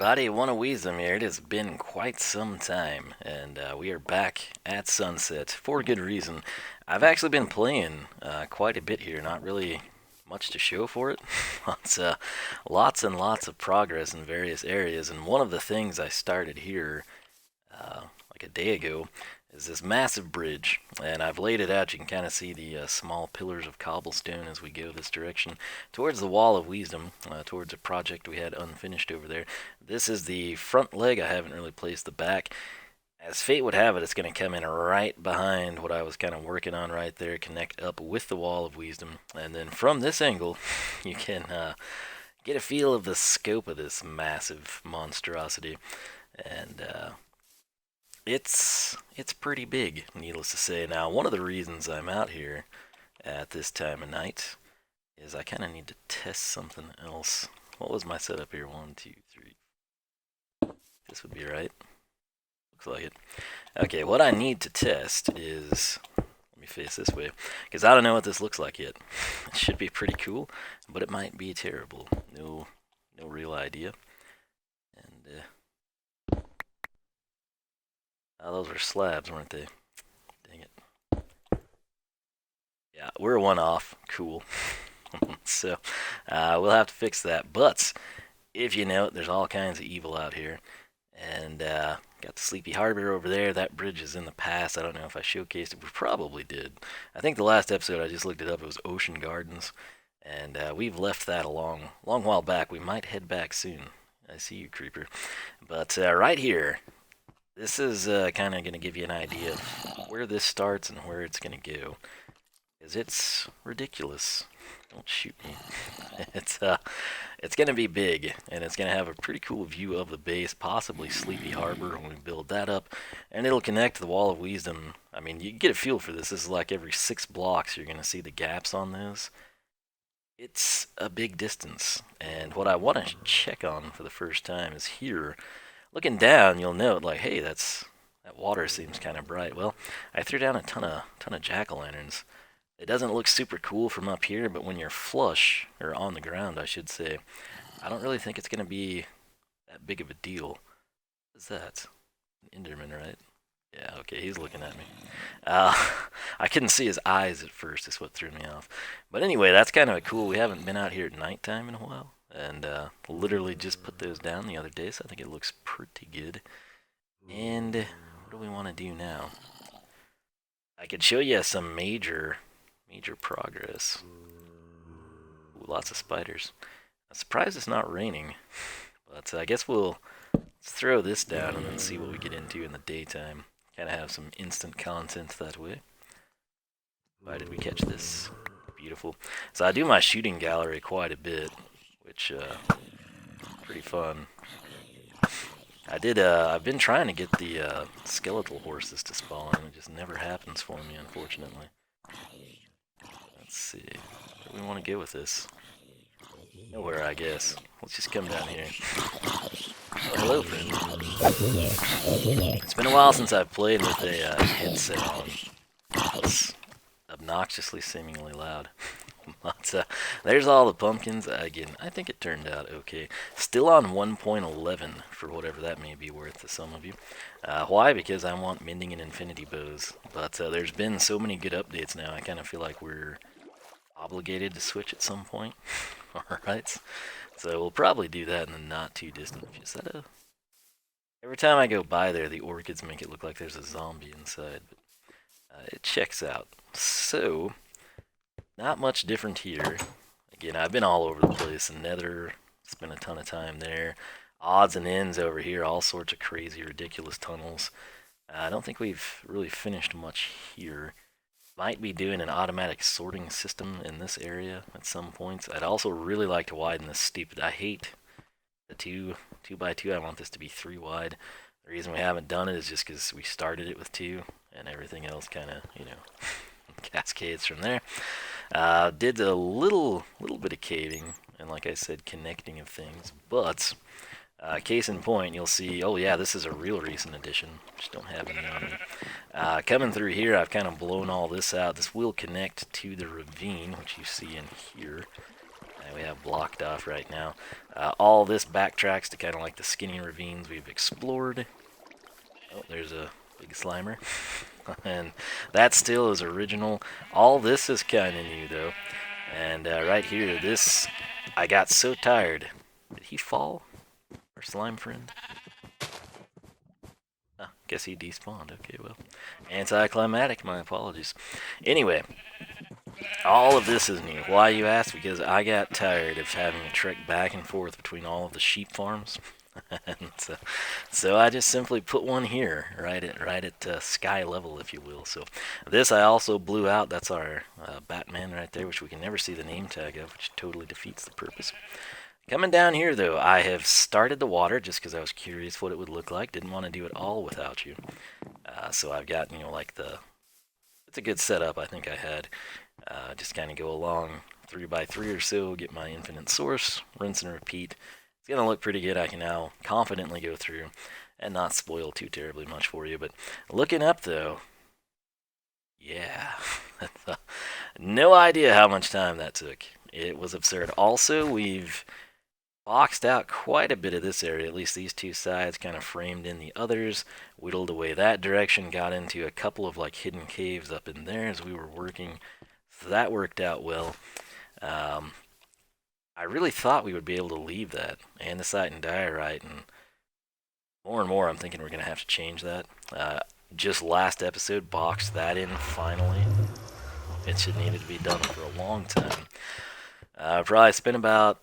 everybody, one of Wiisdom here. It has been quite some time, and we are back at sunset for good reason. I've actually been playing quite a bit here, not really much to show for it. Lots and lots of progress in various areas, and one of the things I started here like a day ago is this massive bridge, and I've laid it out. You can kind of see the small pillars of cobblestone as we go this direction towards the Wall of Wiisdom, towards a project we had unfinished over there. This is the front leg. I haven't really placed the back. As fate would have it, it's going to come in right behind what I was kind of working on right there, connect up with the Wall of Wiisdom, and then from this angle, you can get a feel of the scope of this massive monstrosity. And it's pretty big, needless to say. Now, one of the reasons I'm out here at this time of night is I kind of need to test something else. What was my setup here? 1, 2, 3. This would be right. Looks like it. Okay, what I need to test is, let me face this way, because I don't know what this looks like yet. It should be pretty cool, but it might be terrible. No real idea. And oh, those were slabs, weren't they? Dang it. Yeah, we're one off. Cool. So, we'll have to fix that. But, if you note, there's all kinds of evil out here. And, got the Sleepy Harbor over there. That bridge is in the past. I don't know if I showcased it. We probably did. I think the last episode, I just looked it up. It was Ocean Gardens. And, we've left that a long while back. We might head back soon. I see you, Creeper. But, right here, this is kind of going to give you an idea of where this starts and where it's going to go. Because it's ridiculous. Don't shoot me. It's going to be big, and it's going to have a pretty cool view of the base, possibly Sleepy Harbor when we build that up. And it'll connect to the Wall of Wiisdom. I mean, you get a feel for this. This is like every 6 blocks you're going to see the gaps on those. It's a big distance. And what I want to check on for the first time is here. Looking down, you'll note, like, hey, that water seems kind of bright. Well, I threw down a ton of jack-o'-lanterns. It doesn't look super cool from up here, but when you're flush, or on the ground, I should say, I don't really think it's going to be that big of a deal. What is that? An Enderman, right? Yeah, okay, he's looking at me. I couldn't see his eyes at first, is what threw me off. But anyway, that's kind of cool. We haven't been out here at nighttime in a while. And literally just put those down the other day, so I think it looks pretty good. And what do we want to do now? I could show you some major progress. Ooh, lots of spiders. I'm surprised it's not raining, but I guess let's throw this down and then see what we get into in the daytime. Kind of have some instant content that way. Why did we catch this? Beautiful. So I do my shooting gallery quite a bit, which pretty fun. I've been trying to get the skeletal horses to spawn, and it just never happens for me, unfortunately. Let's see, where do we want to go with this? Nowhere, I guess. Let's just come down here. Oh, hello, friend. It's been a while since I've played with a headset on. It's obnoxiously, seemingly loud. But, there's all the pumpkins. Again, I think it turned out okay. Still on 1.11 for whatever that may be worth to some of you. Why? Because I want mending and infinity bows. But there's been so many good updates now, I kind of feel like we're obligated to switch at some point. Alright, so we'll probably do that in the not too distant future. Every time I go by there, the orchids make it look like there's a zombie inside. But it checks out. So, not much different here. Again, I've been all over the place. In Nether, spent a ton of time there. Odds and ends over here, all sorts of crazy, ridiculous tunnels. I don't think we've really finished much here. Might be doing an automatic sorting system in this area at some points. I'd also really like to widen this steep. I hate the 2 by 2. I want this to be 3 wide. The reason we haven't done it is just because we started it with 2, and everything else kind of, cascades from there. Did a little bit of caving, and like I said, connecting of things, but case in point, you'll see, oh yeah, this is a real recent addition. Just don't have any on me. Coming through here, I've kind of blown all this out. This will connect to the ravine, which you see in here. that we have blocked off right now. All this backtracks to kind of like the skinny ravines we've explored. Oh, there's a big slimer. And that still is original. All this is kind of new though. And right here, this, I got so tired. Did he fall? Our slime friend? Oh, guess he despawned. Okay, well. Anticlimactic, my apologies. Anyway, all of this is new. Why, you ask? Because I got tired of having to trek back and forth between all of the sheep farms. And so I just simply put one here, right at sky level, if you will. So this I also blew out. That's our Batman right there, which we can never see the name tag of, which totally defeats the purpose. Coming down here, though, I have started the water just because I was curious what it would look like. Didn't want to do it all without you. So I've got, like it's a good setup I think I had. Just kind of go along 3x3 or so, get my infinite source, rinse and repeat. It's going to look pretty good. I can now confidently go through and not spoil too terribly much for you. But looking up, though, yeah, no idea how much time that took. It was absurd. Also, we've boxed out quite a bit of this area, at least these two sides, kind of framed in the others, whittled away that direction, got into a couple of like hidden caves up in there as we were working. So that worked out well. I really thought we would be able to leave that andesite and diorite, and more I'm thinking we're going to have to change that. Just last episode boxed that in finally. It should needed to be done for a long time. Probably spent about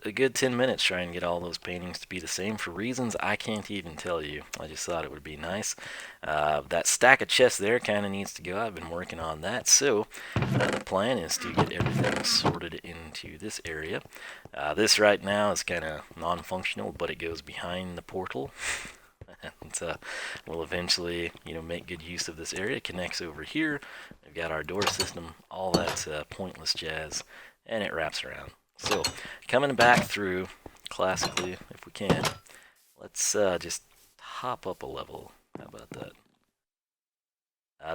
a good 10 minutes trying to get all those paintings to be the same for reasons I can't even tell you. I just thought it would be nice. That stack of chests there kind of needs to go. I've been working on that. So the plan is to get everything sorted into this area. This right now is kind of non-functional, but it goes behind the portal. And we'll eventually, make good use of this area. It connects over here. We've got our door system, all that pointless jazz, and it wraps around. So, coming back through, classically, if we can, let's just hop up a level. How about that?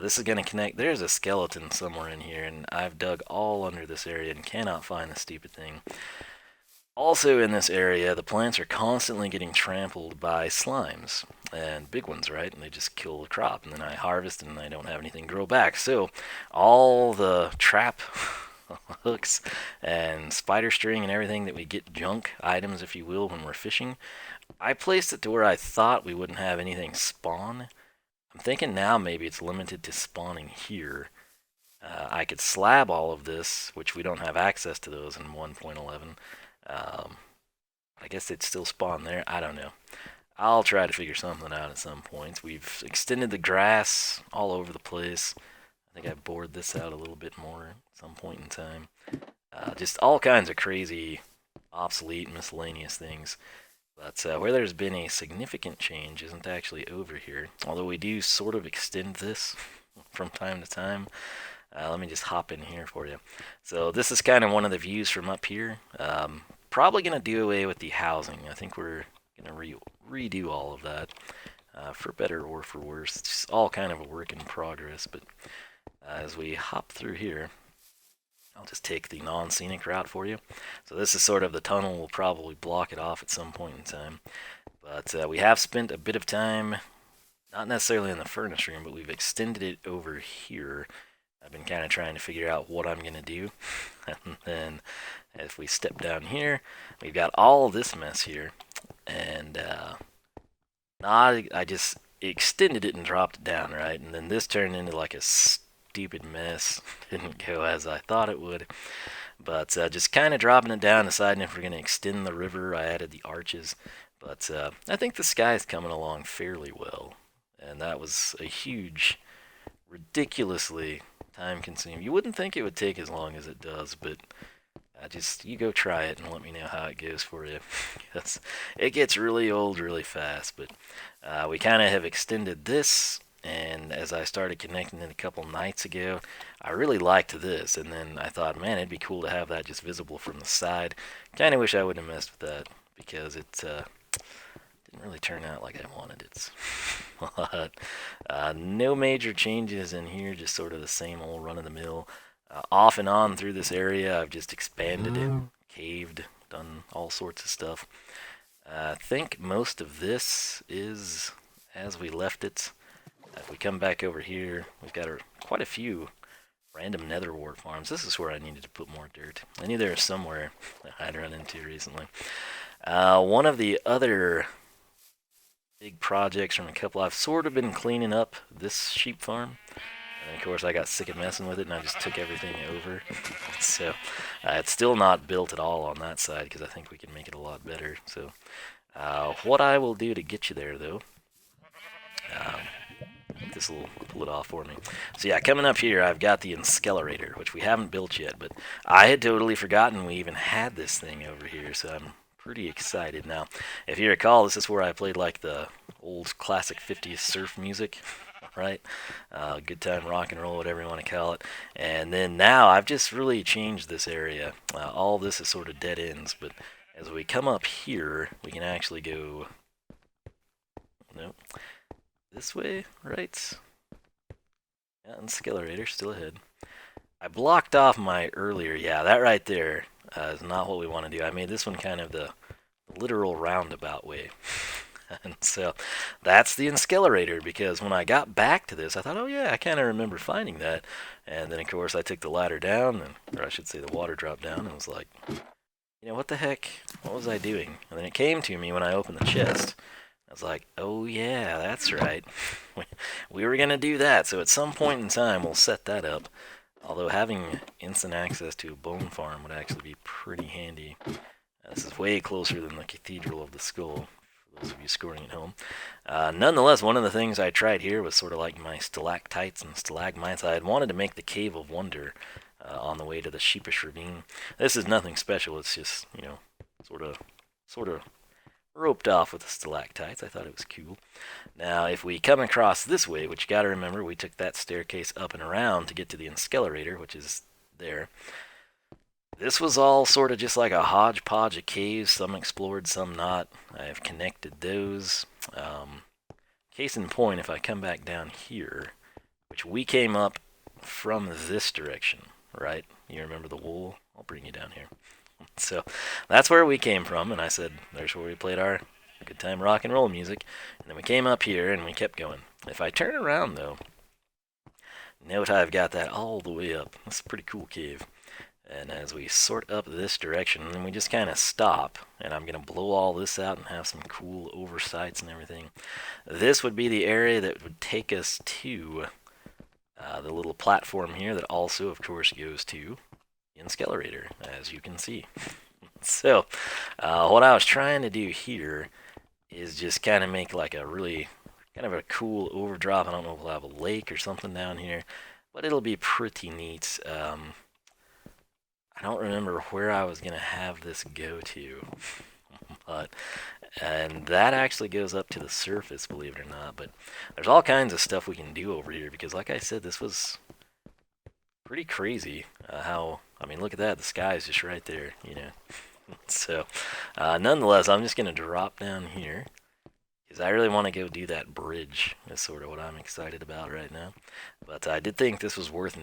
This is going to connect. There's a skeleton somewhere in here, and I've dug all under this area and cannot find the stupid thing. Also in this area, the plants are constantly getting trampled by slimes, and big ones, right? And they just kill the crop, and then I harvest and I don't have anything grow back. So, all the trap hooks and spider string and everything that we get, junk items if you will, when we're fishing, I placed it to where I thought we wouldn't have anything spawn. I'm thinking now maybe it's limited to spawning here. I could slab all of this, which we don't have access to those in 1.11. I guess they'd still spawn there. I don't know. I'll try to figure something out at some point. We've extended the grass all over the place. I think I bored this out a little bit more at some point in time. Just all kinds of crazy, obsolete, miscellaneous things. But where there's been a significant change isn't actually over here. Although we do sort of extend this from time to time. Let me just hop in here for you. So this is kind of one of the views from up here. Probably going to do away with the housing. I think we're going to redo all of that. For better or for worse. It's just all kind of a work in progress. But as we hop through here, I'll just take the non-scenic route for you. So this is sort of the tunnel. We'll probably block it off at some point in time. But we have spent a bit of time, not necessarily in the furnace room, but we've extended it over here. I've been kind of trying to figure out what I'm going to do. And then if we step down here, we've got all this mess here. And I just extended it and dropped it down, right? And then this turned into like a stupid mess. Didn't go as I thought it would. But just kind of dropping it down, deciding if we're going to extend the river. I added the arches. But I think the sky is coming along fairly well. And that was a huge, ridiculously time-consuming. You wouldn't think it would take as long as it does, but you go try it and let me know how it goes for you. It gets really old really fast, but we kind of have extended this, and as I started connecting it a couple nights ago, I really liked this, and then I thought, man, it'd be cool to have that just visible from the side. Kind of wish I wouldn't have messed with that, because it didn't really turn out like I wanted it. But no major changes in here, just sort of the same old run-of-the-mill. Off and on through this area, I've just expanded paved, done all sorts of stuff. I think most of this is as we left it. If we come back over here, we've got quite a few random nether wart farms. This is where I needed to put more dirt. I knew there was somewhere that I'd run into recently. One of the other big projects from a couple, I've sort of been cleaning up this sheep farm. And of course I got sick of messing with it and I just took everything over. So it's still not built at all on that side because I think we can make it a lot better. So what I will do to get you there though, this will pull it off for me. So yeah, coming up here I've got the Enskellerator, which we haven't built yet, but I had totally forgotten we even had this thing over here, so I'm pretty excited now. If you recall, this is where I played like the old classic 50s surf music, right? Good time rock and roll, whatever you want to call it. And then now I've just really changed this area. All this is sort of dead ends, but as we come up here, we can actually go, nope, this way, right? Yeah, Enskellerator still ahead. I blocked off my earlier, yeah, that right there is not what we want to do. I made this one kind of the literal roundabout way. And so that's the Enskellerator, because when I got back to this, I thought, oh yeah, I kind of remember finding that. And then of course I took the ladder down, or I should say the water dropped down, and was like, you know, what the heck? What was I doing? And then it came to me when I opened the chest. I was like, oh yeah, that's right. We were going to do that, so at some point in time we'll set that up. Although having instant access to a bone farm would actually be pretty handy. This is way closer than the Cathedral of the Skull, for those of you scoring at home. Nonetheless, one of the things I tried here was sort of like my stalactites and stalagmites. I had wanted to make the Cave of Wonder on the way to the Sheepish Ravine. This is nothing special, it's just, you know, sort of roped off with the stalactites. I thought it was cool. Now, if we come across this way, which you gotta remember, we took that staircase up and around to get to the Enskellerator, which is there. This was all sort of just like a hodgepodge of caves, some explored, some not. I've connected those. Case in point, if I come back down here, which we came up from this direction, right? You remember the wool? I'll bring you down here. So that's where we came from, and I said, there's where we played our good time rock and roll music. And then we came up here, and we kept going. If I turn around, though, note I've got that all the way up. That's a pretty cool cave. And as we sort up this direction, then we just kind of stop, and I'm going to blow all this out and have some cool oversights and everything. This would be the area that would take us to the little platform here that also, of course, goes to the Enskellerator, as you can see. So, what I was trying to do here is just kind of make like a really, kind of a cool overdrop. I don't know if we'll have a lake or something down here, but it'll be pretty neat. I don't remember where I was going to have this go to, and that actually goes up to the surface, believe it or not, but there's all kinds of stuff we can do over here, because like I said, this was pretty crazy how, I mean, look at that, the sky is just right there, you know. So, nonetheless, I'm just going to drop down here, because I really want to go do that bridge, is sort of what I'm excited about right now. But I did think this was worth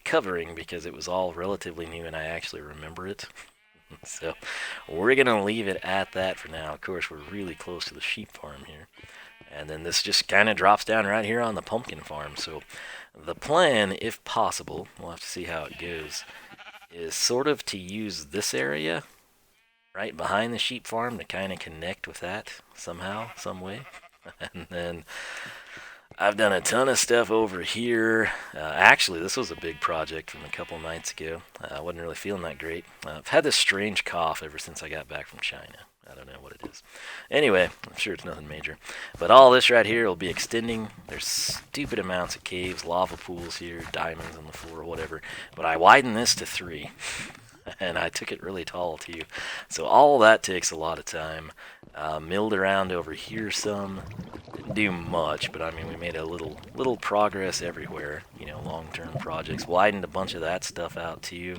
covering because it was all relatively new and I actually remember it. So we're going to leave it at that for now. Of course, we're really close to the sheep farm here. And then this just kind of drops down right here on the pumpkin farm. So the plan, if possible, we'll have to see how it goes, is sort of to use this area right behind the sheep farm to kind of connect with that somehow, some way. And then I've done a ton of stuff over here. Actually, this was a big project from a couple nights ago. I wasn't really feeling that great. I've had this strange cough ever since I got back from China. I don't know what it is. Anyway, I'm sure it's nothing major. But all this right here will be extending. There's stupid amounts of caves, lava pools here, diamonds on the floor, whatever. But I widened this to 3. And I took it really tall too. So all that takes a lot of time. Milled around over here some. Didn't do much, but I mean we made a little progress everywhere. You know, long-term projects. Widened a bunch of that stuff out too.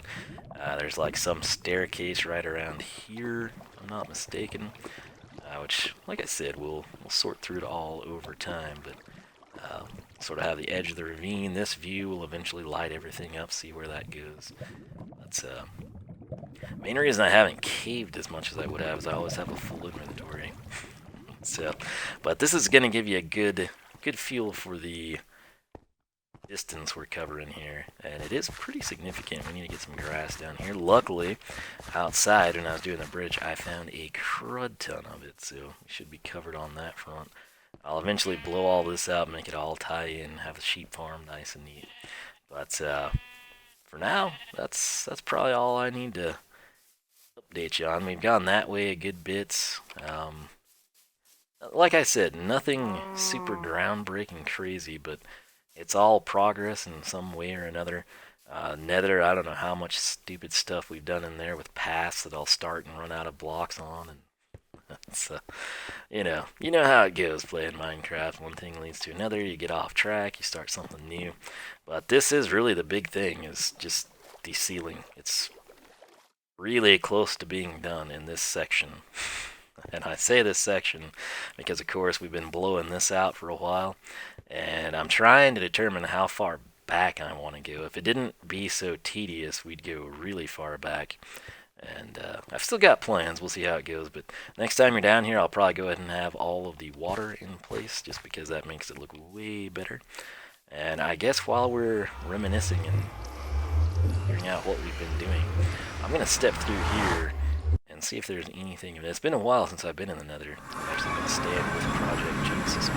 There's like some staircase right around here, if I'm not mistaken. Which, like I said, we'll sort through it all over time. But sort of have the edge of the ravine. This view will eventually light everything up. See where that goes. Let's Main reason I haven't caved as much as I would have is I always have a full inventory. So, but this is going to give you a good feel for the distance we're covering here, and it is pretty significant. We need to get some grass down here. Luckily, outside when I was doing the bridge, I found a crud ton of it, so we should be covered on that front. I'll eventually blow all this out, make it all tie in, have the sheep farm nice and neat. But for now, that's probably all I need to update you on. We've gone that way a good bit. Like I said, nothing super groundbreaking crazy, but it's all progress in some way or another. Nether, I don't know how much stupid stuff we've done in there with paths that I'll start and run out of blocks on, and it's, you know how it goes playing Minecraft. One thing leads to another. You get off track, you start something new. But this is really the big thing, is just the ceiling. It's really close to being done in this section. And I say this section because, of course, we've been blowing this out for a while, and I'm trying to determine how far back I want to go. If it didn't be so tedious, we'd go really far back. And I've still got plans. We'll see how it goes. But next time you're down here, I'll probably go ahead and have all of the water in place, just because that makes it look way better. And I guess while we're reminiscing and figuring out what we've been doing, I'm going to step through here and see if there's anything. It's been a while since I've been in the Nether. I've actually been staying with Project Genesis.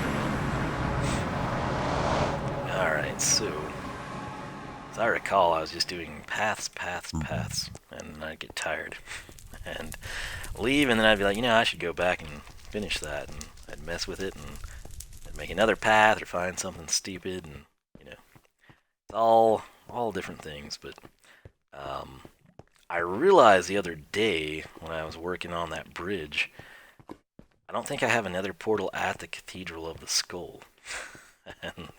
Alright, so as I recall, I was just doing paths, and I'd get tired and leave, and then I'd be like, I should go back and finish that, and I'd mess with it, and I'd make another path or find something stupid, and it's all different things. But I realized the other day when I was working on that bridge, I don't think I have another portal at the Cathedral of the Skull. And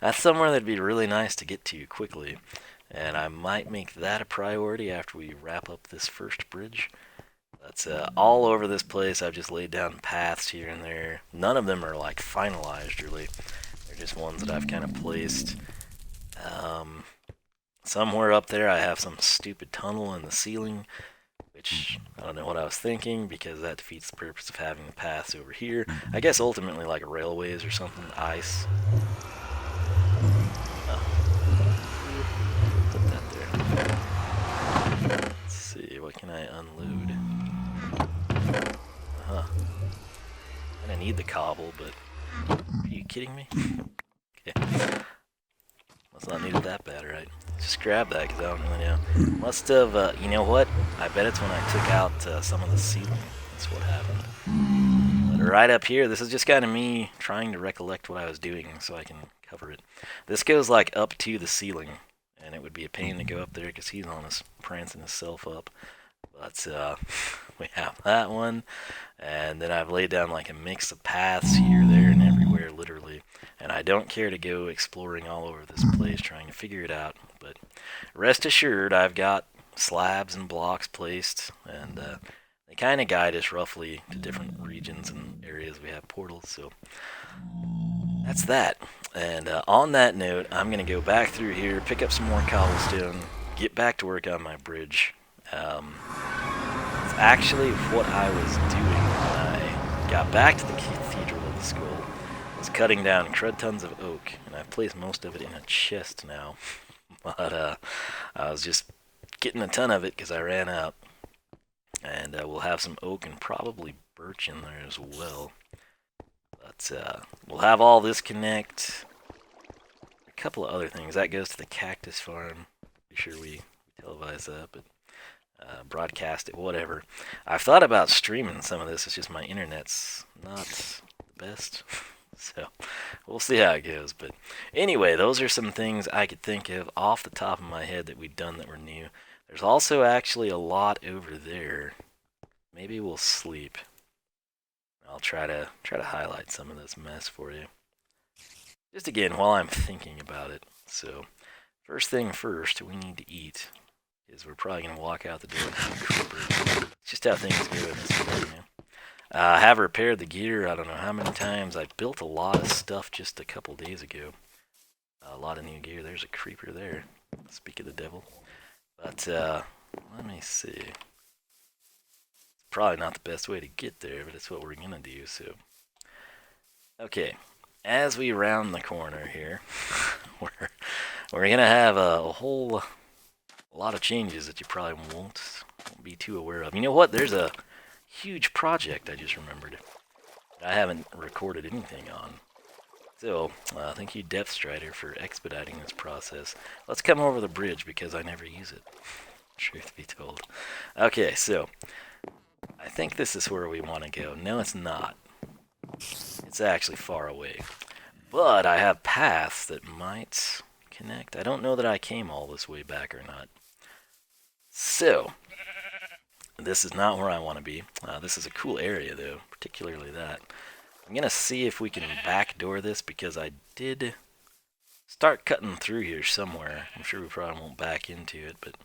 that's somewhere that'd be really nice to get to quickly. And I might make that a priority after we wrap up this first bridge. That's all over this place. I've just laid down paths here and there. None of them are like finalized, really. They're just ones that I've kind of placed. Somewhere up there I have some stupid tunnel in the ceiling, which I don't know what I was thinking, because that defeats the purpose of having the paths over here. I guess ultimately like railways or something, ice. Put that there. Let's see, what can I unload? I need the cobble, but are you kidding me? Okay. Must not need it that bad, right? Just grab that, because I don't really know. Must have, you know what? I bet it's when I took out some of the ceiling. That's what happened. But right up here, this is just kind of me trying to recollect what I was doing so I can cover it. This goes like up to the ceiling, and it would be a pain to go up there because he's on his prancing himself up. But we have that one, and then I've laid down like a mix of paths here, there, and everywhere, literally. And I don't care to go exploring all over this place trying to figure it out, but rest assured I've got slabs and blocks placed, and they kind of guide us roughly to different regions and areas we have portals, so that's that. And on that note, I'm going to go back through here, pick up some more cobblestone, get back to work on my bridge. It's actually what I was doing when I got back to the Cathedral of the Skull. I was cutting down crud tons of oak, and I've placed most of it in a chest now. But I was just getting a ton of it because I ran out. And we'll have some oak and probably birch in there as well. But we'll have all this connect. A couple of other things. That goes to the cactus farm. Be sure we televise that, but broadcast it, whatever. I've thought about streaming some of this. It's just my internet's not the best. So we'll see how it goes. But anyway, those are some things I could think of off the top of my head that we've done that were new. There's also actually a lot over there. Maybe we'll sleep. I'll try to highlight some of this mess for you. Just again, while I'm thinking about it. So first thing first, we need to eat. Because we're probably going to walk out the door with some creeper. It's just how things go in this game, man. I have repaired the gear, I don't know how many times. I built a lot of stuff just a couple days ago. A lot of new gear. There's a creeper there. Speak of the devil. But let me see. It's probably not the best way to get there, but it's what we're gonna do, so. Okay, as we round the corner here, we're gonna have a whole lot of changes that you probably won't be too aware of. You know what? There's a huge project I just remembered. I haven't recorded anything on. So, thank you, Depth Strider, for expediting this process. Let's come over the bridge because I never use it, truth be told. Okay, so, I think this is where we want to go. No, it's not. It's actually far away. But I have paths that might connect. I don't know that I came all this way back or not. So, this is not where I want to be. This is a cool area, though, particularly that. I'm going to see if we can backdoor this because I did start cutting through here somewhere. I'm sure we probably won't back into it, but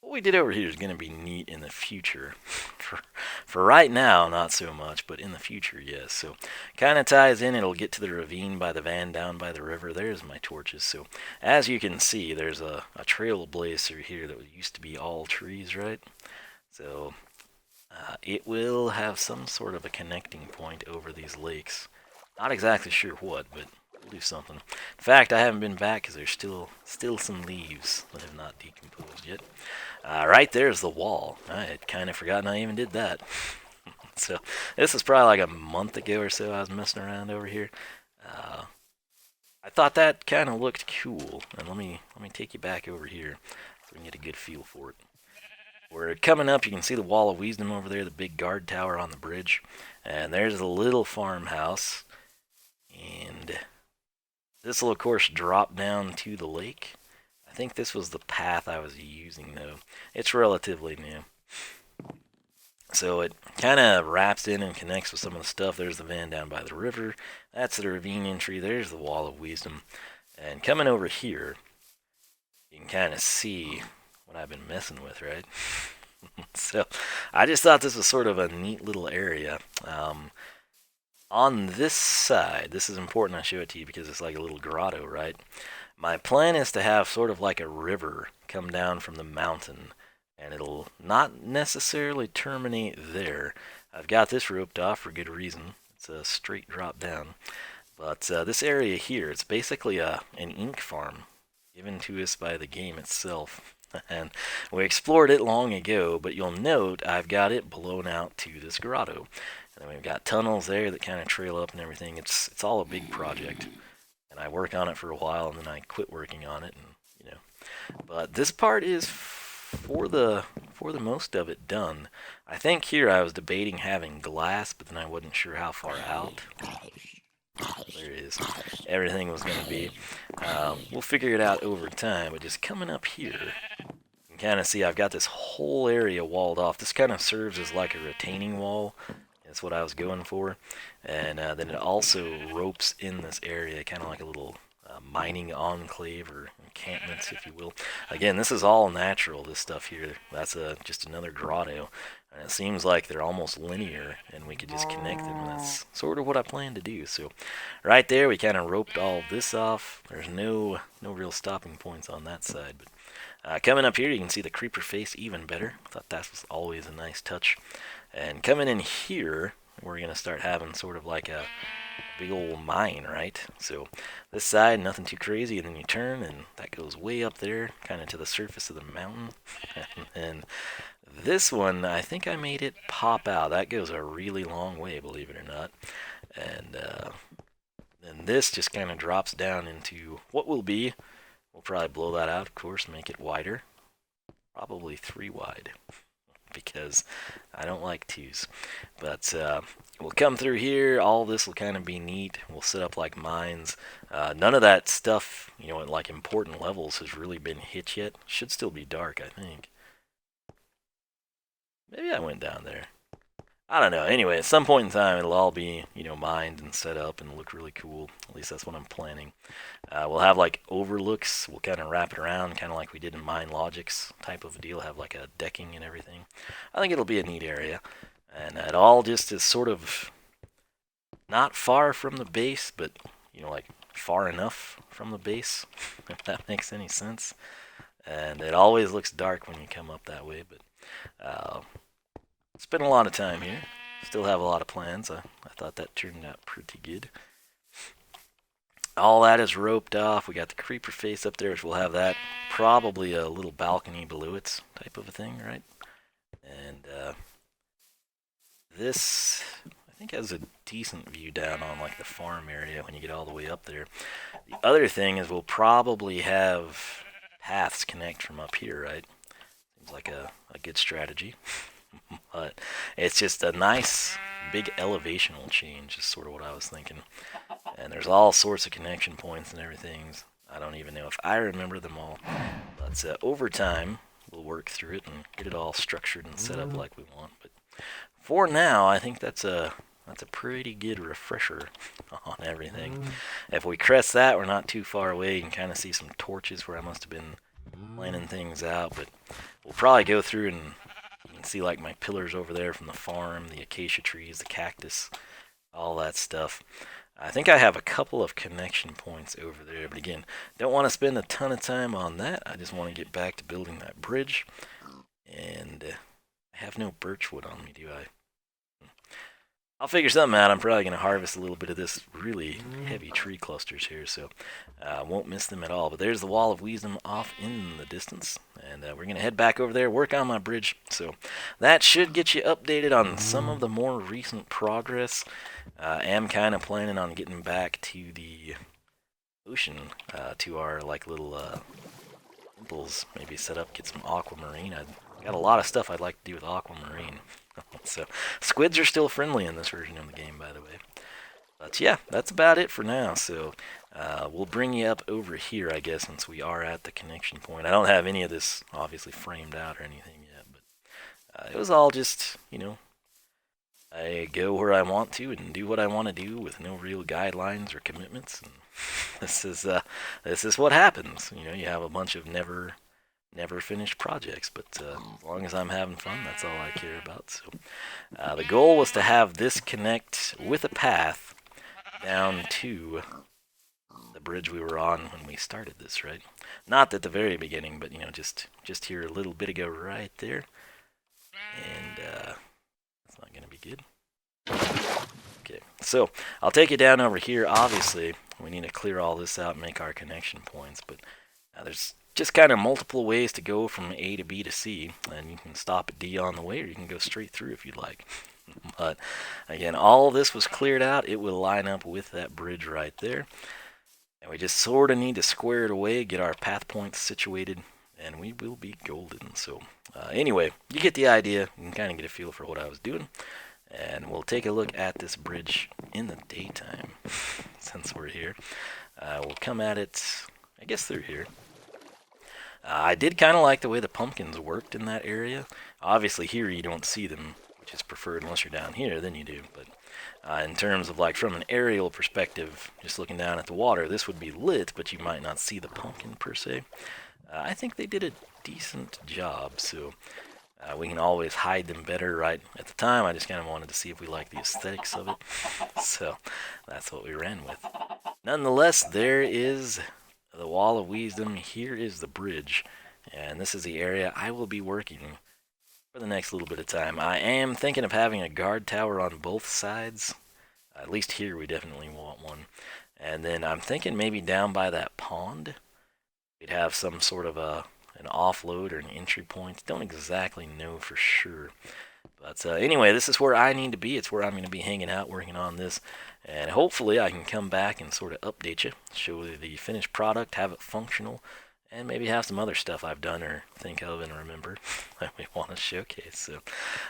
what we did over here is going to be neat in the future. For right now, not so much, but in the future, yes. So kind of ties in. It'll get to the ravine by the van down by the river. There's my torches. So as you can see, there's a trail blaze through here that used to be all trees, right? So it will have some sort of a connecting point over these lakes. Not exactly sure what, but we'll do something. In fact, I haven't been back because there's still some leaves that have not decomposed yet. Right there's the wall. I had kind of forgotten I even did that. So this is probably like a month ago or so I was messing around over here. I thought that kind of looked cool, and let me take you back over here so we can get a good feel for it. We're coming up, you can see the wall of Wiisdom over there, the big guard tower on the bridge. And there's a little farmhouse. And this will, of course, drop down to the lake. I think this was the path I was using, though. It's relatively new. So it kind of wraps in and connects with some of the stuff. There's the van down by the river. That's the ravine entry. There's the wall of Wiisdom. And coming over here, you can kind of see what I've been messing with, right? So I just thought this was sort of a neat little area. On this side, this is important I show it to you because it's like a little grotto, right? My plan is to have sort of like a river come down from the mountain, and it'll not necessarily terminate there. I've got this roped off for good reason. It's a straight drop down. But this area here, it's basically an ink farm given to us by the game itself. And we explored it long ago, but you'll note I've got it blown out to this grotto. And then we've got tunnels there that kind of trail up and everything. It's all a big project. And I work on it for a while, and then I quit working on it. And but this part is for the most of it done. I think here I was debating having glass, but then I wasn't sure how far out. There it is. Everything was going to be. We'll figure it out over time, but just coming up here, you can kind of see I've got this whole area walled off. This kind of serves as like a retaining wall. That's what I was going for. And then it also ropes in this area, kind of like a little mining enclave or encampments, if you will. Again, this is all natural, this stuff here. That's just another grotto. And it seems like they're almost linear, and we could just connect them, and that's sort of what I plan to do. So right there, we kind of roped all this off. There's no real stopping points on that side. But coming up here, you can see the creeper face even better. I thought that was always a nice touch. And coming in here, we're going to start having sort of like a big old mine, right? So this side, nothing too crazy, and then you turn, and that goes way up there, kind of to the surface of the mountain. And this one, I think I made it pop out. That goes a really long way, believe it or not. And then this just kind of drops down into what will be, we'll probably blow that out, of course, make it wider. Probably 3 wide, because I don't like 2s. But we'll come through here. All this will kind of be neat. We'll set up like mines. None of that stuff, at like important levels has really been hit yet. Should still be dark, I think. Maybe I went down there. I don't know. Anyway, at some point in time, it'll all be, mined and set up and look really cool. At least that's what I'm planning. We'll have like overlooks. We'll kind of wrap it around, kind of like we did in Mine Logics type of a deal. Have like a decking and everything. I think it'll be a neat area. And it all just is sort of not far from the base, but, like far enough from the base, if that makes any sense. and it always looks dark when you come up that way, but spent a lot of time here. Still have a lot of plans. I thought that turned out pretty good. All that is roped off. We got the creeper face up there, which we'll have that. Probably a little balcony below it type of a thing, right? And this, I think, has a decent view down on like the farm area when you get all the way up there. The other thing is we'll probably have paths connect from up here, right? Seems like a good strategy. But it's just a nice big elevational change is sort of what I was thinking. And there's all sorts of connection points and everything. I don't even know if I remember them all. But over time, we'll work through it and get it all structured and set up like we want. But for now, I think that's a pretty good refresher on everything. If we crest that, we're not too far away. You can kind of see some torches where I must have been planning things out. But we'll probably go through and you can see like my pillars over there from the farm, the acacia trees, the cactus, all that stuff. I think I have a couple of connection points over there, but again, don't want to spend a ton of time on that. I just want to get back to building that bridge, and I have no birchwood on me, do I? I'll figure something out. I'm probably going to harvest a little bit of this really heavy tree clusters here, so I won't miss them at all. But there's the Wall of Wiisdom off in the distance, and we're going to head back over there, work on my bridge. So that should get you updated on some of the more recent progress. I am kind of planning on getting back to the ocean, to our like little temples, maybe set up, get some aquamarine. I've got a lot of stuff I'd like to do with aquamarine. So, squids are still friendly in this version of the game, by the way. But yeah, that's about it for now. So, we'll bring you up over here, I guess, since we are at the connection point. I don't have any of this, obviously, framed out or anything yet, but it was all just, you know, I go where I want to and do what I want to do with no real guidelines or commitments. And this is what happens. You know, you have a bunch of never finished projects, but as long as I'm having fun, that's all I care about. So the goal was to have this connect with a path down to the bridge we were on when we started this, right? Not at the very beginning, but you know, just here a little bit ago, right there. And that's not gonna be good. Okay, so I'll take you down over here. Obviously, we need to clear all this out and make our connection points, but there's just kind of multiple ways to go from A to B to C, and you can stop at D on the way, or you can go straight through if you'd like. But again, all this was cleared out. It will line up with that bridge right there, and we just sort of need to square it away, get our path points situated, and we will be golden. So anyway, you get the idea. You can kind of get a feel for what I was doing, and we'll take a look at this bridge in the daytime since we're here. We'll come at it, I guess, through here. I did kind of like the way the pumpkins worked in that area. Obviously here you don't see them, which is preferred unless you're down here, then you do. But in terms of like from an aerial perspective, just looking down at the water, this would be lit, but you might not see the pumpkin per se. I think they did a decent job, so we can always hide them better. Right at the time, I just kind of wanted to see if we liked the aesthetics of it. So that's what we ran with. Nonetheless, there is the Wall of Wiisdom. Here is the bridge, and this is the area I will be working for the next little bit of time. I am thinking of having a guard tower on both sides. At least here we definitely want one. And then I'm thinking maybe down by that pond we'd have some sort of an offload or an entry point. Don't exactly know for sure. But anyway, this is where I need to be. It's where I'm going to be hanging out, working on this. And hopefully I can come back and sort of update you, show you the finished product, have it functional, and maybe have some other stuff I've done or think of and remember that we want to showcase. So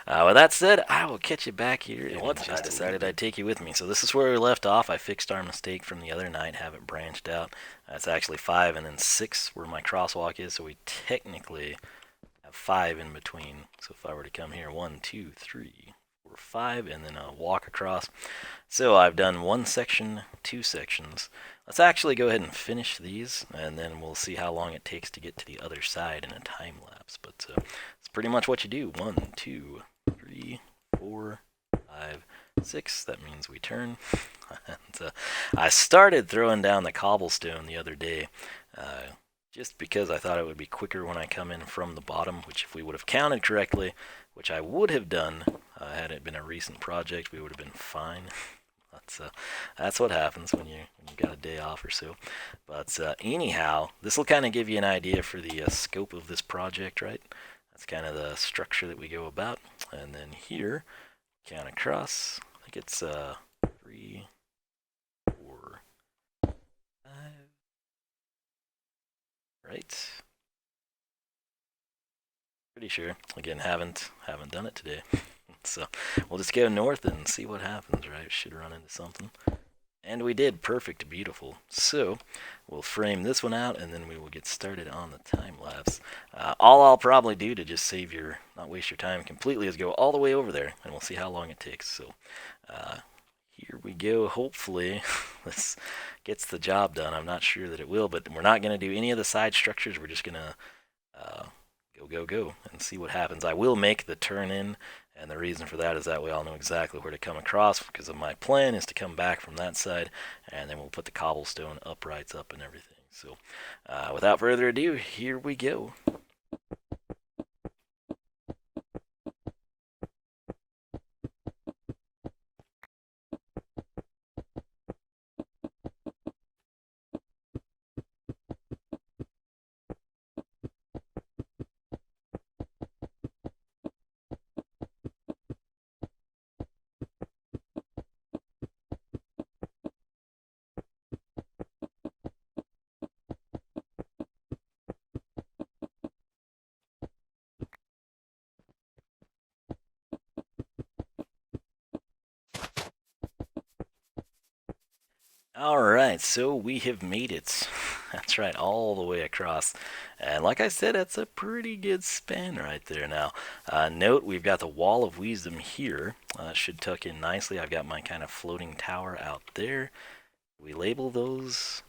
with that said, I will catch you back here. And once I decided I'd take you with me. So this is where we left off. I fixed our mistake from the other night, have it branched out. It's actually 5 and then 6 where my crosswalk is, so we technically have 5 in between. So if I were to come here, 1, 2, 3, 4, 5, and then walk across. So I've done 1 section, 2 sections. Let's actually go ahead and finish these, and then we'll see how long it takes to get to the other side in a time lapse. But it's pretty much what you do. 1, 2, 3, 4, 5, 6. That means we turn. And I started throwing down the cobblestone the other day, just because I thought it would be quicker when I come in from the bottom, which if we would have counted correctly, which I would have done had it been a recent project, we would have been fine. That's what happens when you got a day off or so. But anyhow, this will kind of give you an idea for the scope of this project, right? That's kind of the structure that we go about. And then here, count across. I think it's 3, 4, 5. Right. Pretty sure. Again, haven't done it today. So we'll just go north and see what happens, right? Should run into something. And we did. Perfect. Beautiful. So we'll frame this one out, and then we will get started on the time lapse. All I'll probably do to just save your, not waste your time completely, is go all the way over there, and we'll see how long it takes. So here we go. Hopefully this gets the job done. I'm not sure that it will, but we're not going to do any of the side structures. We're just going to go and see what happens. I will make the turn in, and the reason for that is that way I'll know exactly where to come across, because of my plan is to come back from that side, and then we'll put the cobblestone uprights up and everything. So without further ado, here we go. Alright, so we have made it. That's right, all the way across. And like I said, that's a pretty good span right there. Now, note we've got the wall of wisdom here. Should tuck in nicely. I've got my kind of floating tower out there. We label those.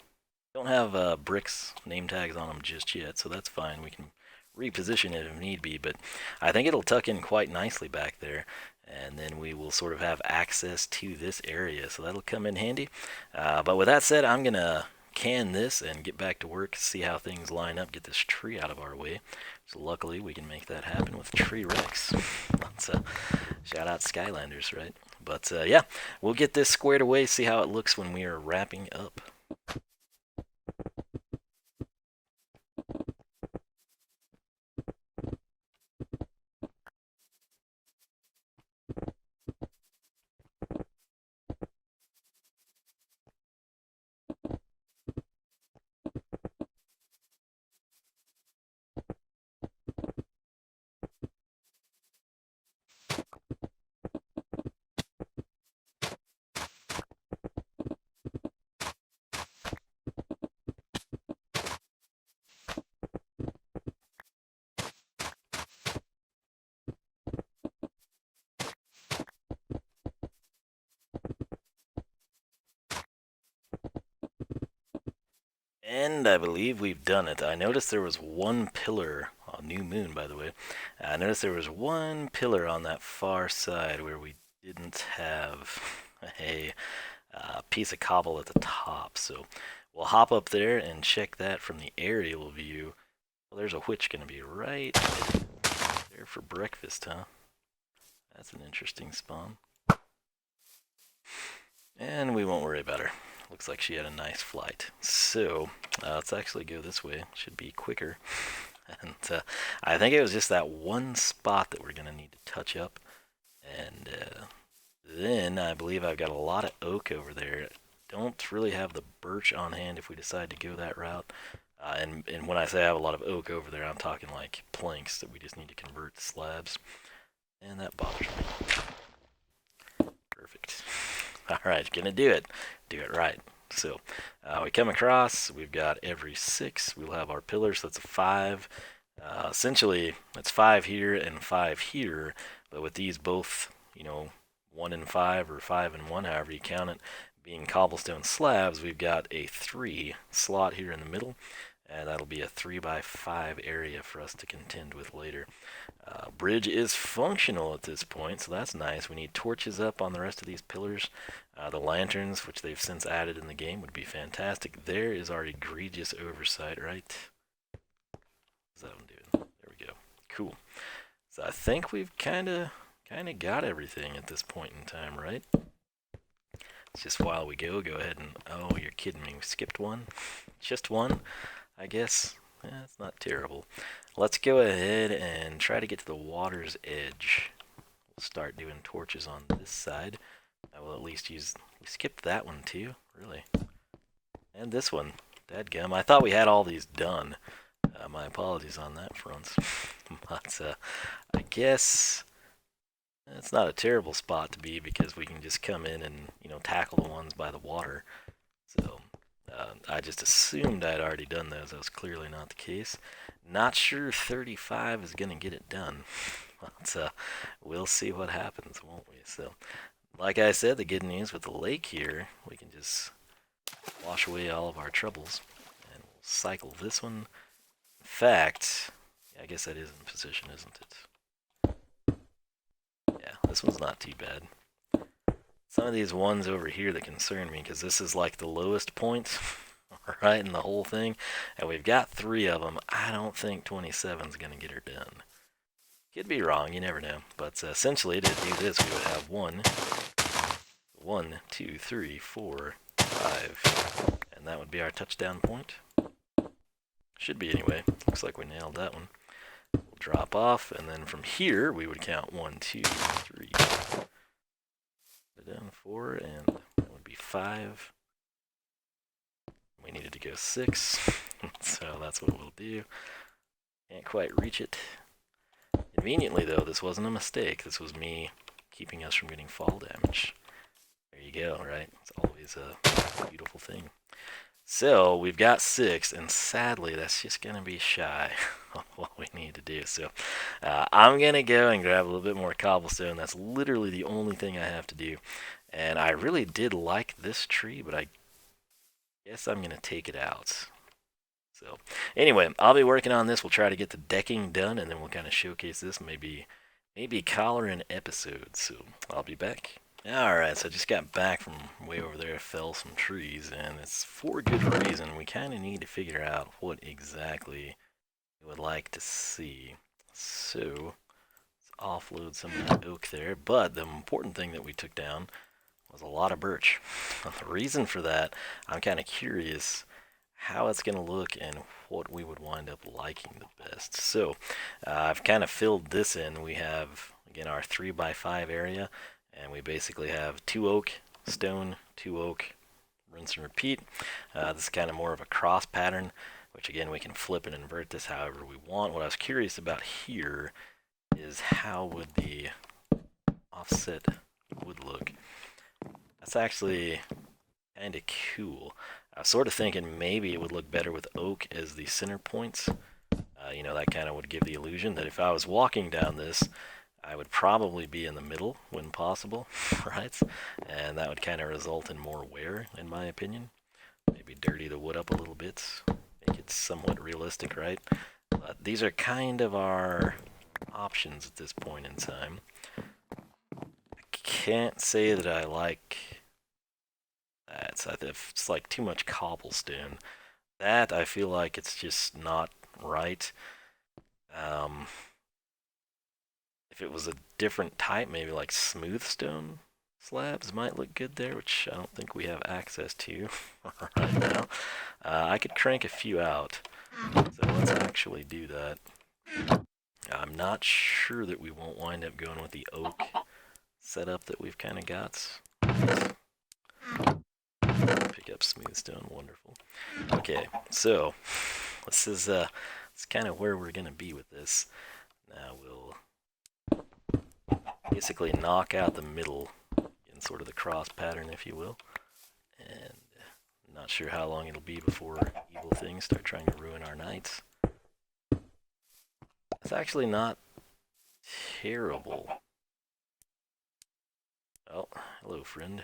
Don't have bricks name tags on them just yet, so that's fine. We can reposition it if need be, but I think it'll tuck in quite nicely back there. And then we will sort of have access to this area, so that'll come in handy. But with that said, I'm gonna can this and get back to work, see how things line up, get this tree out of our way. So luckily we can make that happen with tree Rex. Let's shout out Skylanders, right? But yeah, we'll get this squared away, see how it looks when we are wrapping up. And I believe we've done it. I noticed there was one pillar, new moon by the way, I noticed there was one pillar on that far side where we didn't have a piece of cobble at the top. So we'll hop up there and check that from the aerial view. Well, there's a witch going to be right there for breakfast, huh? That's an interesting spawn. And we won't worry about her. Looks like she had a nice flight. So let's actually go this way. Should be quicker. And I think it was just that one spot that we're going to need to touch up. And then I believe I've got a lot of oak over there. Don't really have the birch on hand if we decide to go that route. And when I say I have a lot of oak over there, I'm talking like planks that we just need to convert to slabs. And that bothers me. Perfect. Alright, gonna do it. Do it right. So, we come across, we've got every 6, we'll have our pillars, so that's a 5. Essentially, it's 5 here and 5 here, but with these both, 1 and 5, or 5 and 1, however you count it, being cobblestone slabs, we've got a 3 slot here in the middle, and that'll be a 3x5 area for us to contend with later. Bridge is functional at this point, so that's nice. We need torches up on the rest of these pillars. The lanterns, which they've since added in the game, would be fantastic. There is our egregious oversight, right? What's that one doing? There we go. Cool. So I think we've kind of got everything at this point in time, right? It's just while we go ahead and... Oh, you're kidding me. We skipped one? Just one, I guess. Yeah, it's not terrible. Let's go ahead and try to get to the water's edge. We'll start doing torches on this side. I will at least use... We skipped that one too, really. And this one. Dadgum. I thought we had all these done. My apologies on that front. But I guess it's not a terrible spot to be because we can just come in and, you know, tackle the ones by the water. So I just assumed I'd already done those. That was clearly not the case. Not sure 35 is going to get it done. But we'll see what happens, won't we? So, like I said, the good news with the lake here, we can just wash away all of our troubles. And we'll cycle this one. In fact, I guess that is in position, isn't it? Yeah, this one's not too bad. Some of these ones over here that concern me, because this is like the lowest point, right, in the whole thing, and we've got 3 of them. I don't think 27 is going to get her done. Could be wrong, you never know. But essentially, to do this, we would have 1, 2, 3, 4, 5, and that would be our touchdown point. Should be anyway. Looks like we nailed that one. We'll drop off, and then from here, we would count 1, 2, 3, down 4, and that would be 5. We needed to go 6, so that's what we'll do. Can't quite reach it. Conveniently, though, this wasn't a mistake. This was me keeping us from getting fall damage. There you go, right? It's always a beautiful thing. So, we've got 6, and sadly, that's just going to be shy of what we need to do. So, I'm going to go and grab a little bit more cobblestone. That's literally the only thing I have to do. And I really did like this tree, but I guess I'm going to take it out. So, anyway, I'll be working on this. We'll try to get the decking done, and then we'll kind of showcase this, maybe color an episode. So, I'll be back. Alright, so I just got back from way over there, fell some trees, and it's for good reason. We kind of need to figure out what exactly we would like to see. So, let's offload some of that oak there, but the important thing that we took down was a lot of birch. The reason for that, I'm kind of curious how it's going to look and what we would wind up liking the best. So, I've kind of filled this in. We have, again, our 3x5 area. And we basically have 2 oak, stone, 2 oak, rinse and repeat. This is kind of more of a cross pattern, which again, we can flip and invert this however we want. What I was curious about here is how would the offset wood look. That's actually kind of cool. I was sort of thinking maybe it would look better with oak as the center points. You know, that kind of would give the illusion that if I was walking down this, I would probably be in the middle when possible, right? And that would kind of result in more wear, in my opinion. Maybe dirty the wood up a little bit, make it somewhat realistic, right? But these are kind of our options at this point in time. I can't say that I like that. It's like too much cobblestone. That, I feel like it's just not right. If it was a different type, maybe like smooth stone slabs might look good there, which I don't think we have access to right now. I could crank a few out, so let's actually do that. I'm not sure that we won't wind up going with the oak setup that we've kind of got. Pick up smooth stone, wonderful. Okay, so this is kind of where we're going to be with this. Now we'll basically knock out the middle in sort of the cross pattern, if you will. And I'm not sure how long it'll be before evil things start trying to ruin our nights. It's actually not terrible. Oh, hello, friend.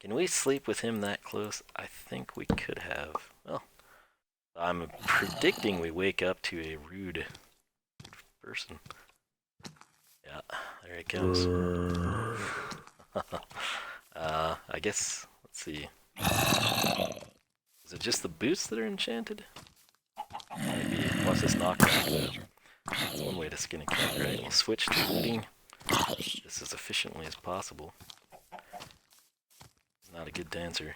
Can we sleep with him that close? I think we could have. Well, I'm predicting we wake up to a rude person. Yeah, there he comes. I guess, let's see. Is it just the boots that are enchanted? Maybe. What force this knockback, though. That's one way to skin a cat, right? We'll switch to looting this as efficiently as possible. Not a good dancer.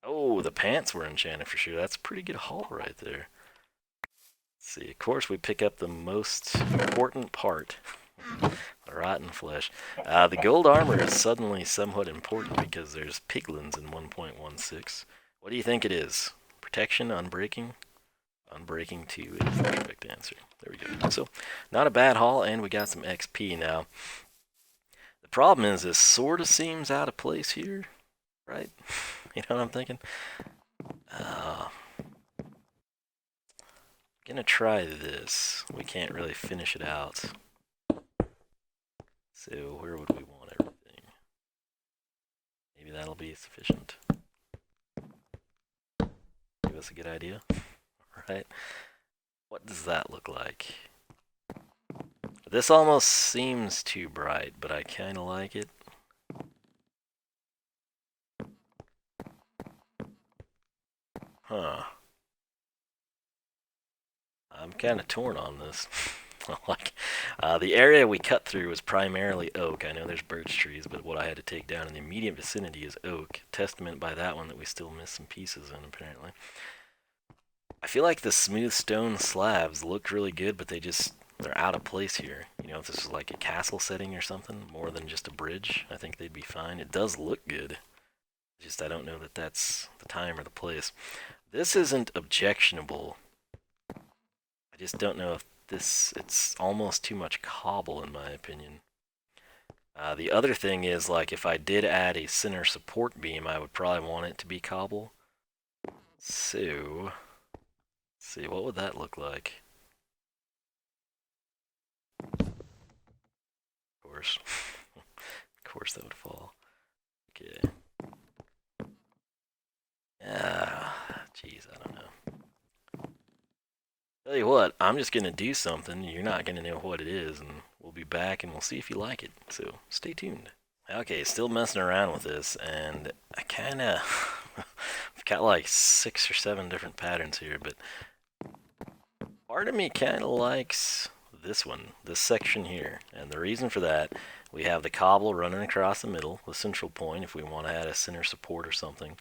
Oh, the pants were enchanted for sure. That's a pretty good haul right there. Let's see, of course we pick up the most important part. The rotten flesh. The gold armor is suddenly somewhat important because there's piglins in 1.16. What do you think it is? Protection, unbreaking? Unbreaking 2 is the correct answer. There we go. So, not a bad haul, and we got some XP now. The problem is this sort of seems out of place here, right? You know what I'm thinking? Gonna try this. We can't really finish it out. So where would we want everything? Maybe that'll be sufficient. Give us a good idea. Right? What does that look like? This almost seems too bright, but I kind of like it. Huh. I'm kind of torn on this. Like, the area we cut through was primarily oak. I know there's birch trees, but what I had to take down in the immediate vicinity is oak. Testament by that one that we still missed some pieces in, apparently. I feel like the smooth stone slabs look really good, but they're out of place here. You know, if this is like a castle setting or something, more than just a bridge, I think they'd be fine. It does look good. Just I don't know that that's the time or the place. This isn't objectionable. I just don't know if it's almost too much cobble in my opinion. The other thing is, like, if I did add a center support beam, I would probably want it to be cobble. So, let's see, what would that look like? Of course that would fall. Okay. Jeez, I don't know. Tell you what, I'm just gonna do something. You're not gonna know what it is, and we'll be back and we'll see if you like it. So stay tuned. Okay, still messing around with this, and I kinda I've got like 6 or 7 different patterns here, but part of me kinda likes this one, this section here. And the reason for that, we have the cobble running across the middle, the central point, if we want to add a center support or something.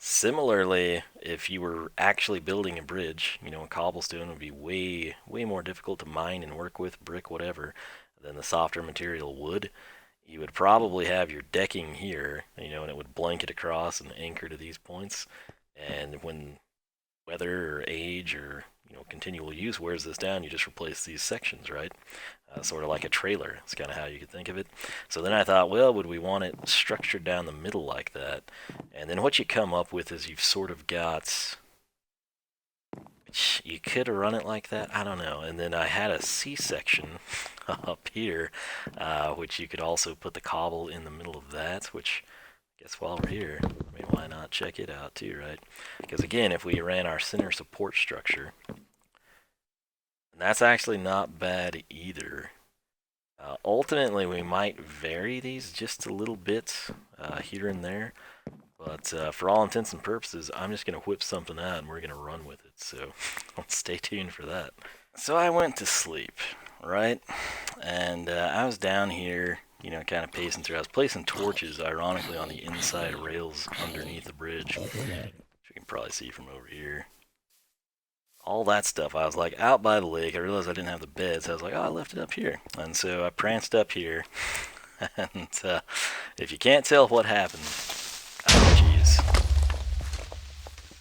Similarly, if you were actually building a bridge, you know, a cobblestone would be way more difficult to mine and work with, brick, whatever, than the softer material wood. You would probably have your decking here, you know, and it would blanket across and anchor to these points. And when weather or age or, you know, continual use wears this down, you just replace these sections, right? Sort of like a trailer. It's kind of how you could think of it. So then I thought, well, would we want it structured down the middle like that? And then what you come up with is you've sort of got, you could run it like that, I don't know. And then I had a C-section up here, which you could also put the cobble in the middle of that, which I guess while we're here, I mean, why not check it out too, right? Because again, if we ran our center support structure, and that's actually not bad either. Ultimately, we might vary these just a little bit here and there, but for all intents and purposes, I'm just going to whip something out and we're going to run with it, so stay tuned for that. So I went to sleep, right? And I was down here, you know, kind of pacing through. I was placing torches, ironically, on the inside rails underneath the bridge, which you can probably see from over here. All that stuff. I was like out by the lake. I realized I didn't have the bed, so I was like, oh, I left it up here. And so I pranced up here. And if you can't tell what happened, oh jeez,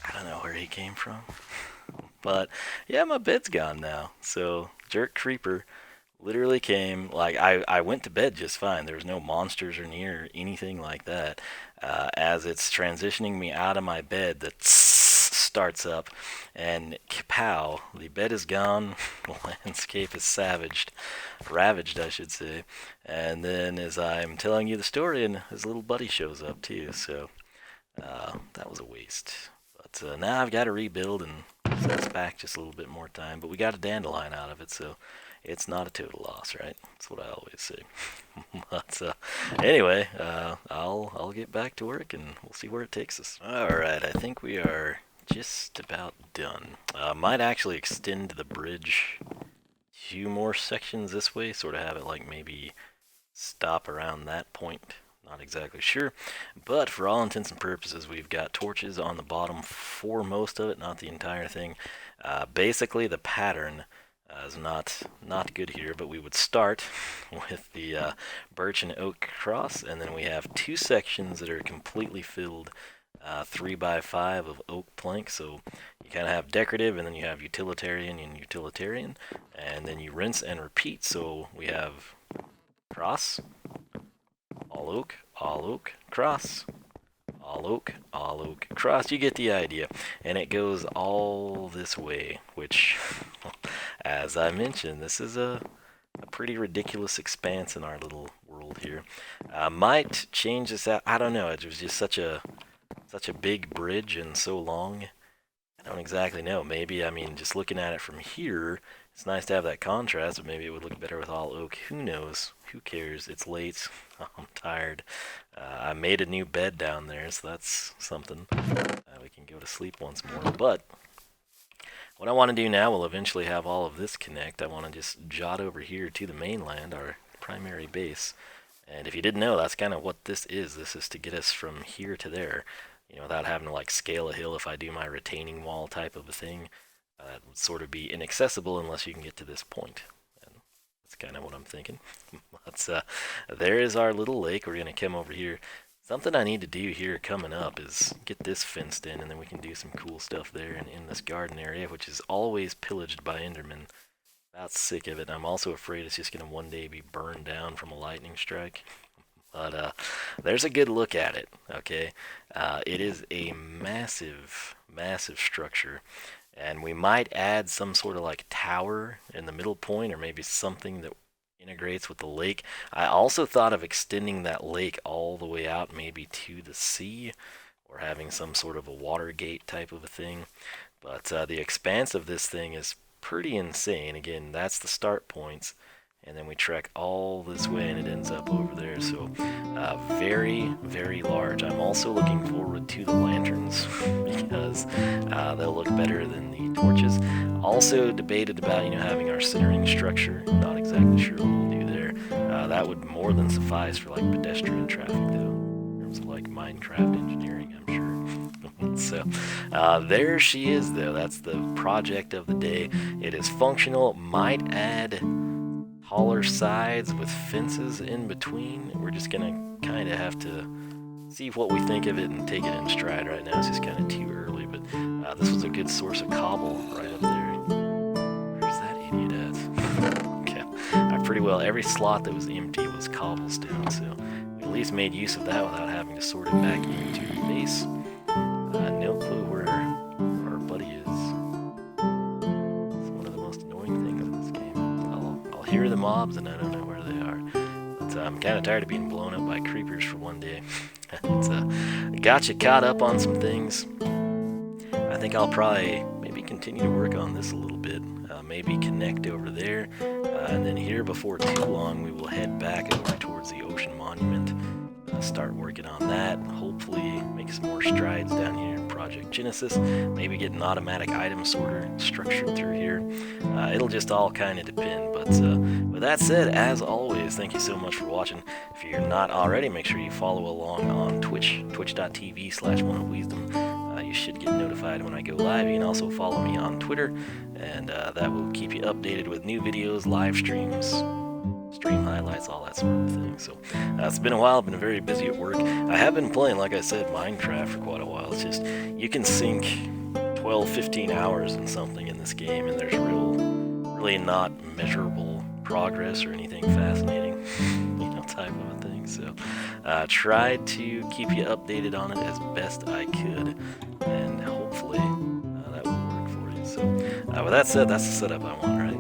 I don't know where he came from. But yeah, my bed's gone now. So Jerk Creeper literally came, like, I went to bed just fine. There was no monsters or near or anything like that. As it's transitioning me out of my bed, the starts up, and kapow, the bed is gone, the landscape is ravaged, I should say. And then as I'm telling you the story, and his little buddy shows up too, so that was a waste. But now I've got to rebuild and set us back just a little bit more time, but we got a dandelion out of it, so it's not a total loss, right? That's what I always say. But anyway, I'll get back to work and we'll see where it takes us. All right, I think we are just about done. Might actually extend the bridge 2 more sections this way, sort of have it like maybe stop around that point. Not exactly sure, but for all intents and purposes, we've got torches on the bottom for most of it, not the entire thing. Basically, the pattern is not good here, but we would start with the birch and oak cross, and then we have 2 sections that are completely filled 3x5 of oak plank. So you kind of have decorative, and then you have utilitarian and utilitarian, and then you rinse and repeat. So we have cross, all oak, cross, all oak, cross. You get the idea. And it goes all this way, which, as I mentioned, this is a pretty ridiculous expanse in our little world here. Might change this out. I don't know. It was just such a big bridge and so long. I don't exactly know. Maybe, I mean, just looking at it from here, it's nice to have that contrast, but maybe it would look better with all oak. Who knows? Who cares? It's late. I'm tired. I made a new bed down there, so that's something. We can go to sleep once more. But what I want to do now, we'll eventually have all of this connect. I want to just jot over here to the mainland, our primary base. And if you didn't know, that's kind of what this is. This is to get us from here to there, you know, without having to like scale a hill if I do my retaining wall type of a thing. That would sort of be inaccessible unless you can get to this point. And that's kind of what I'm thinking. There is our little lake. We're going to come over here. Something I need to do here coming up is get this fenced in, and then we can do some cool stuff there and in this garden area, which is always pillaged by Endermen. About sick of it. I'm also afraid it's just going to one day be burned down from a lightning strike. But there's a good look at it, okay? It is a massive, massive structure. And we might add some sort of like tower in the middle point, or maybe something that integrates with the lake. I also thought of extending that lake all the way out, maybe to the sea, or having some sort of a water gate type of a thing. But the expanse of this thing is pretty insane. Again, that's the start points, and then we trek all this way and it ends up over there. So very, very large. I'm also looking forward to the lanterns because they'll look better than the torches. Also debated about, you know, having our centering structure. Not exactly sure what we'll do there. That would more than suffice for like pedestrian traffic though, in terms of like Minecraft engineering, I'm sure. So there she is though. That's the project of the day. It is functional. Might add taller sides with fences in between. We're just gonna kind of have to see what we think of it and take it in stride right now. It's just kind of too early, but this was a good source of cobble right up there. Where's that idiot at? Okay, pretty well every slot that was empty was cobblestone, so we at least made use of that without having to sort it back into the base. No clue where our buddy is. It's one of the most annoying things in this game. I'll hear the mobs and I don't know where they are. But I'm kind of tired of being blown up by creepers for one day. Got you caught up on some things. I think I'll probably maybe continue to work on this a little bit. Maybe connect over there. And then here before too long we will head back over towards the Ocean Monument. Start working on that. Hopefully make some more strides down here in Project Genesis. Maybe get an automatic item sorter structured through here. It'll just all kind of depend. But with that said, as always, thank you so much for watching. If you're not already, make sure you follow along on Twitch, twitch.tv/oneofwisdom. You should get notified when I go live. You can also follow me on Twitter, and that will keep you updated with new videos, live streams, stream highlights, all that sort of thing. So it's been a while. I've been very busy at work. I have been playing, like I said, Minecraft for quite a while. It's just, you can sink 12-15 hours in something in this game, and there's really not measurable progress or anything fascinating, you know, type of a thing. So tried to keep you updated on it as best I could, and hopefully that will work for you. So with that said, that's the setup I want, right?